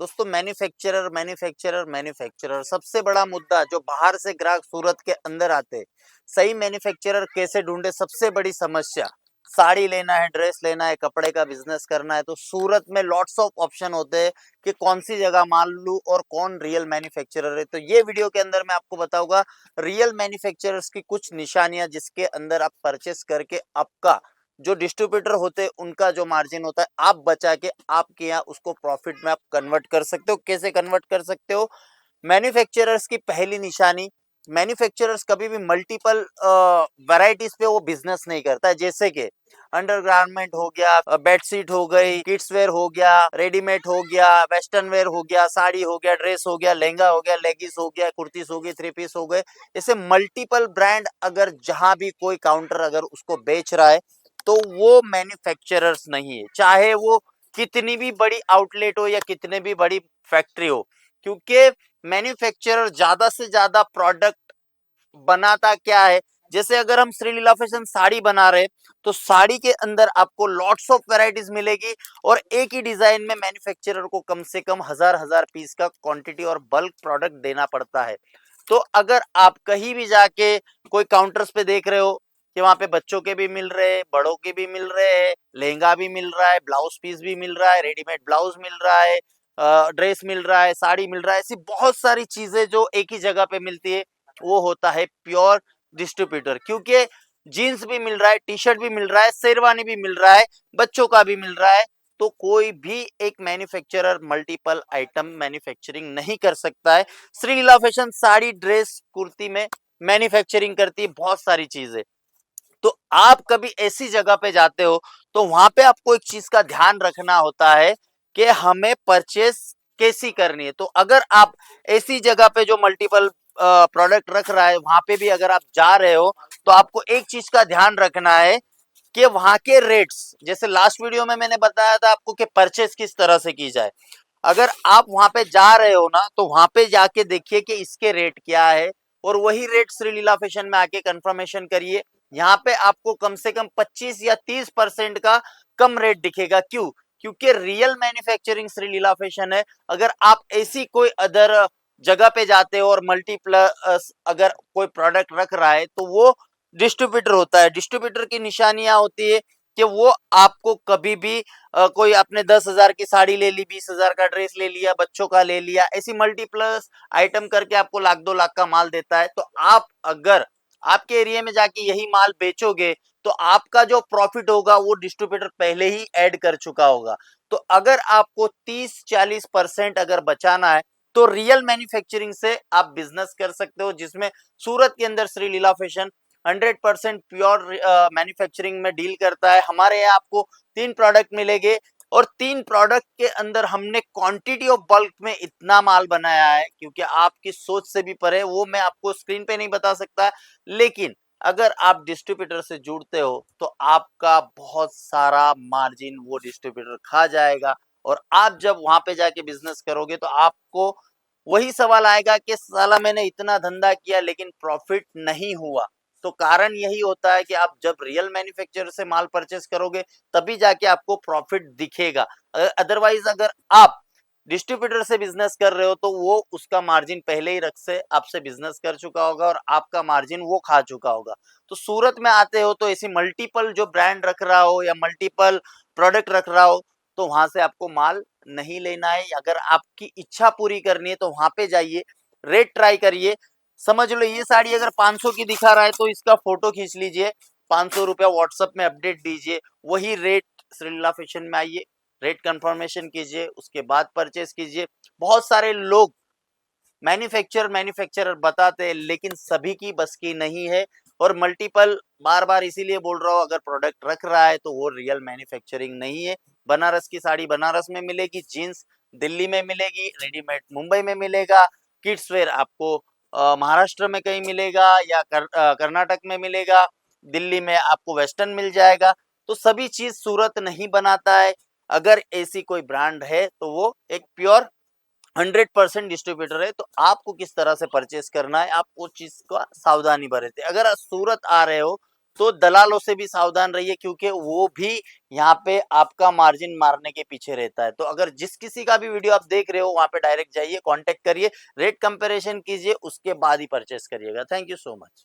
दोस्तों manufacturer manufacturer manufacturer सबसे बड़ा मुद्दा जो बाहर से ग्राहक सूरत के अंदर आते, सही मैन्युफैक्चरर कैसे ढूंढे, सबसे बड़ी समस्या। साड़ी लेना है, ड्रेस लेना है, कपड़े का बिजनेस करना है तो सूरत में लॉट्स ऑफ ऑप्शन होते हैं कि कौन सी जगह माल लूं और कौन रियल मैन्युफैक्चरर है। तो ये वीडियो के अंदर मैं आपको बताऊंगा रियल मैन्युफैक्चरर्स की कुछ निशानियां जिसके अंदर आप परचेस करके आपका जो डिस्ट्रीब्यूटर होते हैं उनका जो मार्जिन होता है आप बचा के आपके यहाँ उसको प्रॉफिट में आप कन्वर्ट कर सकते हो। कैसे कन्वर्ट कर सकते हो? मैन्युफैक्चरर्स की पहली निशानी, मैन्युफैक्चरर्स कभी भी मल्टीपल वैरायटीज पे वो बिजनेस नहीं करता है। जैसे कि अंडरगारमेंट हो गया, बेडशीट हो गई, किड्स वेयर हो गया, रेडीमेड हो गया, वेस्टर्न वेयर हो गया, साड़ी हो गया, ड्रेस हो गया, लहंगा हो गया, लेगिस हो गया, कुर्तीस हो गई, थ्री पीस हो गए। ऐसे मल्टीपल ब्रांड अगर जहां भी कोई काउंटर अगर उसको बेच रहा है तो वो मैन्युफैक्चरर्स नहीं है, चाहे वो कितनी भी बड़ी आउटलेट हो या कितने भी बड़ी फैक्ट्री हो। क्योंकि मैन्युफैक्चरर ज्यादा से ज्यादा प्रोडक्ट बनाता क्या है, जैसे अगर हम श्रीलीला फैशन साड़ी बना रहे तो साड़ी के अंदर आपको लॉट्स ऑफ वैरायटीज मिलेगी और एक ही डिजाइन में मैन्युफैक्चरर को कम से कम हजार हजार पीस का क्वांटिटी और बल्क प्रोडक्ट देना पड़ता है। तो अगर आप कहीं भी जाके कोई काउंटर्स पे देख रहे हो कि वहां पे बच्चों के भी मिल रहे हैं, बड़ों के भी मिल रहे हैं, लहंगा भी मिल रहा है, ब्लाउज पीस भी मिल रहा है, रेडीमेड ब्लाउज मिल रहा है, ड्रेस मिल रहा है, साड़ी मिल रहा है, ऐसी बहुत सारी चीजें जो एक ही जगह पे मिलती है, वो होता है प्योर डिस्ट्रीब्यूटर। क्योंकि जीन्स भी मिल रहा है, टी शर्ट भी मिल रहा है, शेरवानी भी मिल रहा है, बच्चों का भी मिल रहा है। तो कोई भी एक मैन्युफैक्चरर मल्टीपल आइटम मैन्युफैक्चरिंग नहीं कर सकता है। श्रीलीला फैशन साड़ी, ड्रेस, कुर्ती में मैन्युफैक्चरिंग करती है बहुत सारी चीजें। तो आप कभी ऐसी जगह पे जाते हो तो वहां पे आपको एक चीज का ध्यान रखना होता है कि हमें परचेस कैसी करनी है। तो अगर आप ऐसी जगह पे जो मल्टीपल प्रोडक्ट रख रहा है वहां पे भी अगर आप जा रहे हो तो आपको एक चीज का ध्यान रखना है कि वहां के रेट्स, जैसे लास्ट वीडियो में मैंने बताया था आपको कि परचेस किस तरह से की जाए। अगर आप वहां पे जा रहे हो ना तो वहां पे जाके देखिए कि इसके रेट क्या है और वही रेट श्रीलीला फैशन में आके कंफर्मेशन करिए। यहाँ पे आपको कम से कम 25 या 30% का कम रेट दिखेगा। क्यों? क्योंकि रियल मैन्युफैक्चरिंग श्रीलीला फैशन है। अगर आप ऐसी कोई अदर जगह पे जाते हो और मल्टीप्लस अगर कोई प्रोडक्ट रख रहा है तो वो डिस्ट्रीब्यूटर होता है। डिस्ट्रीब्यूटर की निशानियां होती है कि वो आपको कभी भी कोई आपने 10,000 की साड़ी ले ली, 20,000 का ड्रेस ले लिया, बच्चों का ले लिया, ऐसी मल्टीप्लस आइटम करके आपको लाख 2 लाख का माल देता है। तो आप अगर आपके एरिया में जाके यही माल बेचोगे तो आपका जो प्रॉफिट होगा वो डिस्ट्रीब्यूटर पहले ही ऐड कर चुका होगा। तो अगर आपको 30-40% अगर बचाना है तो रियल मैन्युफैक्चरिंग से आप बिजनेस कर सकते हो, जिसमें सूरत के अंदर श्रीलीला फैशन 100% प्योर मैन्युफैक्चरिंग में डील करता है। हमारे यहाँ आपको 3 प्रोडक्ट मिलेंगे और 3 प्रोडक्ट के अंदर हमने क्वांटिटी ऑफ बल्क में इतना माल बनाया है क्योंकि आपकी सोच से भी परे, वो मैं आपको स्क्रीन पे नहीं बता सकता। लेकिन अगर आप डिस्ट्रीब्यूटर से जुड़ते हो तो आपका बहुत सारा मार्जिन वो डिस्ट्रीब्यूटर खा जाएगा और आप जब वहां पे जाके बिजनेस करोगे तो आपको वही सवाल आएगा कि साला मैंने इतना धंधा किया लेकिन प्रॉफिट नहीं हुआ। तो कारण यही होता है कि आप जब रियल मैन्युफैक्चरर से माल परचेस करोगे तभी जाके आपको प्रॉफिट दिखेगा। अदरवाइज अगर आप डिस्ट्रीब्यूटर से बिजनेस कर रहे हो तो वो उसका मार्जिन पहले ही रख से आपसे बिजनेस कर चुका होगा और आपका मार्जिन वो खा चुका होगा। तो सूरत में आते हो तो ऐसी मल्टीपल जो ब्रांड रख रहा हो या मल्टीपल प्रोडक्ट रख रहा हो तो वहां से आपको माल नहीं लेना है। अगर आपकी इच्छा पूरी करनी है तो वहां पे जाइए, रेट ट्राई करिए। समझ लो ये साड़ी अगर 500 की दिखा रहा है तो इसका फोटो खींच लीजिए, 500 रुपया व्हाट्सएप में अपडेट दीजिए, वही रेट श्रीलीला फैशन में आइए, रेट कंफर्मेशन कीजिए, उसके बाद परचेस कीजिए। बहुत सारे लोग मैन्युफैक्चरर बताते हैं लेकिन सभी की बस की नहीं है। और मल्टीपल बार बार इसीलिए बोल रहा हूँ, अगर प्रोडक्ट रख रहा है तो वो रियल मैन्युफैक्चरिंग नहीं है। बनारस की साड़ी बनारस में मिलेगी, जीन्स दिल्ली में मिलेगी, रेडीमेड मुंबई में मिलेगा, किड्स वेयर आपको महाराष्ट्र में कहीं मिलेगा या कर्नाटक में मिलेगा, दिल्ली में आपको वेस्टर्न मिल जाएगा। तो सभी चीज सूरत नहीं बनाता है। अगर ऐसी कोई ब्रांड है तो वो एक प्योर 100% डिस्ट्रीब्यूटर है। तो आपको किस तरह से परचेस करना है, आप वो चीज का सावधानी बरते। अगर आप सूरत आ रहे हो तो दलालों से भी सावधान रहिए, क्योंकि वो भी यहाँ पे आपका मार्जिन मारने के पीछे रहता है। तो अगर जिस किसी का भी वीडियो आप देख रहे हो, वहां पे डायरेक्ट जाइए, कांटेक्ट करिए, रेट कंपैरिजन कीजिए, उसके बाद ही परचेस करिएगा। Thank you so much.